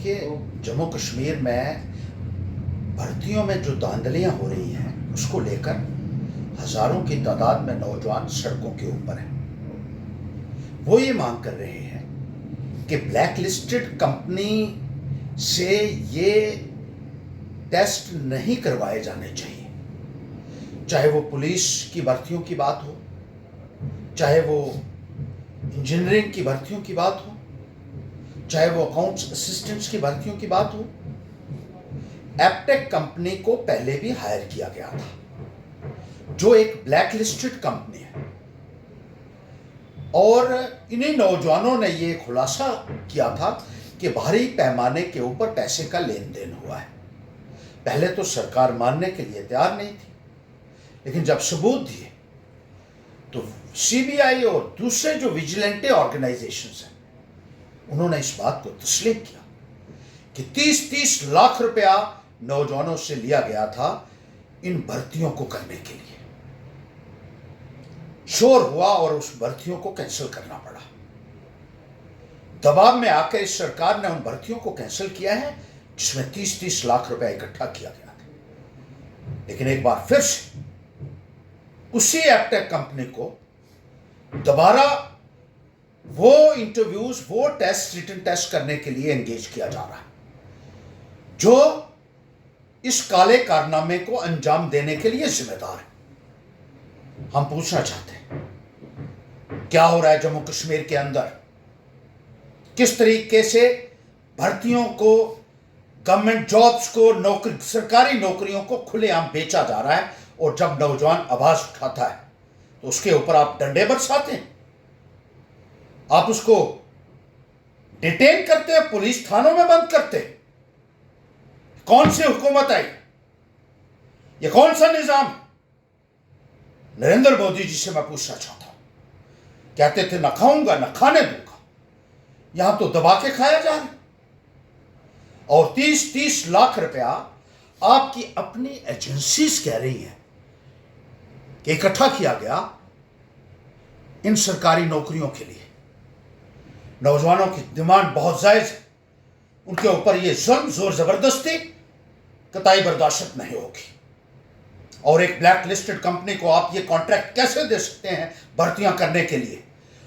देखिए, जम्मू कश्मीर में भर्तियों में जो धांधलियां हो रही हैं उसको लेकर हजारों की तादाद में नौजवान सड़कों के ऊपर हैं। वो ये मांग कर रहे हैं कि ब्लैक लिस्टेड कंपनी से ये टेस्ट नहीं करवाए जाने चाहिए, चाहे वो पुलिस की भर्तियों की बात हो, चाहे वो इंजीनियरिंग की भर्तियों की बात हो, चाहे वो अकाउंट्स असिस्टेंट्स की भर्तियों की बात हो। एपटेक कंपनी को पहले भी हायर किया गया था, जो एक ब्लैक लिस्टेड कंपनी है, और इन्हीं नौजवानों ने ये खुलासा किया था कि भारी पैमाने के ऊपर पैसे का लेन देन हुआ है। पहले तो सरकार मानने के लिए तैयार नहीं थी, लेकिन जब सबूत दिए तो सीबीआई और दूसरे जो विजिलेंटे ऑर्गेनाइजेशंस हैं उन्होंने इस बात को तस्लीम किया कि 30-30 लाख रुपया नौजवानों से लिया गया था इन भर्तियों को करने के लिए। शोर हुआ और उस भर्तियों को कैंसिल करना पड़ा। दबाव में आकर इस सरकार ने उन भर्तियों को कैंसिल किया है जिसमें 30-30 लाख रुपया इकट्ठा किया गया था। लेकिन एक बार फिर से उसी एपटेक कंपनी को दोबारा वो इंटरव्यूज, वो टेस्ट, रिटन टेस्ट करने के लिए एंगेज किया जा रहा है, जो इस काले कारनामे को अंजाम देने के लिए जिम्मेदार है। हम पूछना चाहते हैं क्या हो रहा है जम्मू कश्मीर के अंदर, किस तरीके से भर्तियों को, गवर्नमेंट जॉब्स को, नौकरी, सरकारी नौकरियों को खुलेआम बेचा जा रहा है, और जब नौजवान आवाज उठाता है तो उसके ऊपर आप डंडे बरसाते हैं, आप उसको डिटेन करते हैं, पुलिस थानों में बंद करते हैं। कौन सी हुकूमत आई? ये कौन सा निजाम? नरेंद्र मोदी जी से मैं पूछना चाहता हूं, कहते थे ना खाऊंगा ना खाने दूंगा, यहां तो दबा के खाया जा रहा है। और 30-30 लाख रुपया आपकी अपनी एजेंसीज कह रही हैं कि इकट्ठा किया गया इन सरकारी नौकरियों के लिए। नौजवानों की डिमांड बहुत जायज है, उनके ऊपर ये जुल्म, जोर जबरदस्ती कतई बर्दाश्त नहीं होगी। और एक ब्लैक लिस्टेड कंपनी को आप ये कॉन्ट्रैक्ट कैसे दे सकते हैं भर्तियां करने के लिए?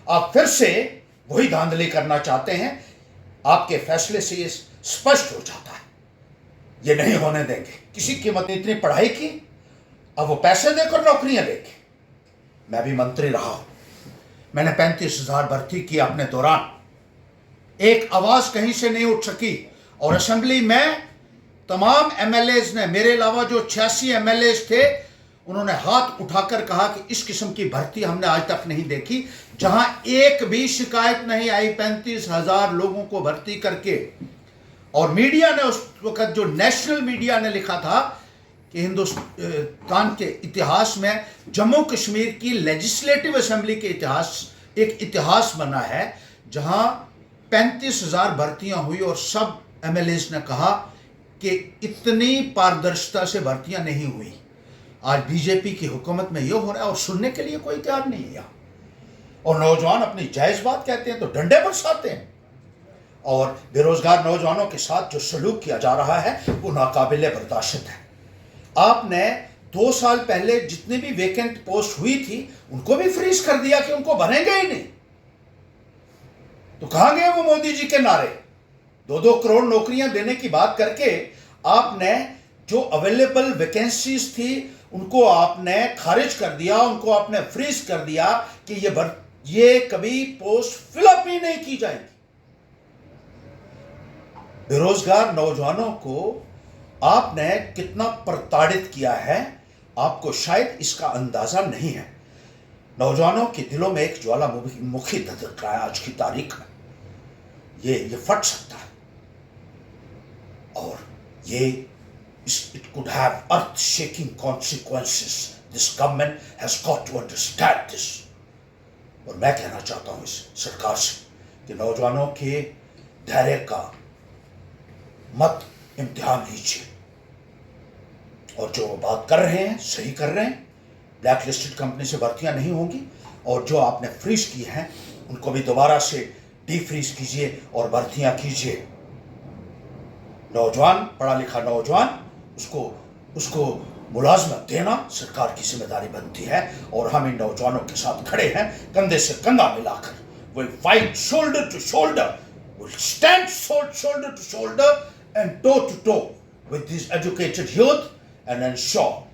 आप फिर से वही धांधली करना चाहते हैं। आपके फैसले से ये स्पष्ट हो जाता है, ये नहीं होने देंगे। किसी कीमत ने इतनी पढ़ाई की, अब वो पैसे देकर नौकरियां लेंगे। मैं भी मंत्री रहा हूं, मैंने 35,000 भर्ती की अपने दौरान, एक आवाज कहीं से नहीं उठ सकी। और असेंबली में तमाम एमएलएज ने, मेरे अलावा जो 86 एमएलएज थे, उन्होंने हाथ उठाकर कहा कि इस किस्म की भर्ती हमने आज तक नहीं देखी, जहां एक भी शिकायत नहीं आई 35,000 लोगों को भर्ती करके। और मीडिया ने उस वक्त, जो नेशनल मीडिया ने लिखा था कि हिंदुस्तान के इतिहास में जम्मू कश्मीर की लेजिस्लेटिव असेंबली के एक इतिहास बना है जहां 35,000 भर्तियां हुई और सब एमएलएज ने कहा कि इतनी पारदर्शिता से भर्तियां नहीं हुई। आज बीजेपी की हुकूमत में यह हो रहा है और सुनने के लिए कोई तैयार नहीं है। और नौजवान अपनी जायज बात कहते हैं तो डंडे बरसाते हैं। और बेरोजगार नौजवानों के साथ जो सलूक किया जा रहा है वो नाकाबिले बर्दाश्त है। आपने 2 साल पहले जितनी भी वेकेंट पोस्ट हुई थी उनको भी फ्रीज कर दिया कि उनको भरेंगे ही नहीं। तो कहां गए वो मोदी जी के नारे? 2-2 करोड़ नौकरियां देने की बात करके आपने जो अवेलेबल वैकेंसीज थी उनको आपने खारिज कर दिया, उनको आपने फ्रीज कर दिया कि ये कभी पोस्ट फिलअप ही नहीं की जाएगी। बेरोजगार नौजवानों को आपने कितना प्रताड़ित किया है, आपको शायद इसका अंदाजा नहीं है। नौजवानों के दिलों में एक ज्वालामुखी धधक रहा है आज की तारीख में। ये फट सकता है, और it could have earth-shaking consequences. This government has got to understand this. और मैं कहना चाहता हूं इस सरकार से कि नौजवानों के धैर्य का मत इम्तिहान लीजिए, और जो बात कर रहे हैं सही कर रहे हैं। ब्लैक लिस्टेड कंपनी से भर्तियां नहीं होंगी, और जो आपने फ्रीज की हैं उनको भी दोबारा से डीफ्रीज कीजिए और भर्तियां कीजिए। नौजवान, पढ़ा लिखा नौजवान, उसको उसको मुलाजमत देना सरकार की जिम्मेदारी बनती है। और हम इन नौजवानों के साथ खड़े हैं, कंधे से कंधा मिलाकर। Will fight shoulder to shoulder, will stand shoulder to shoulder and toe to toe with these educated youth and ensure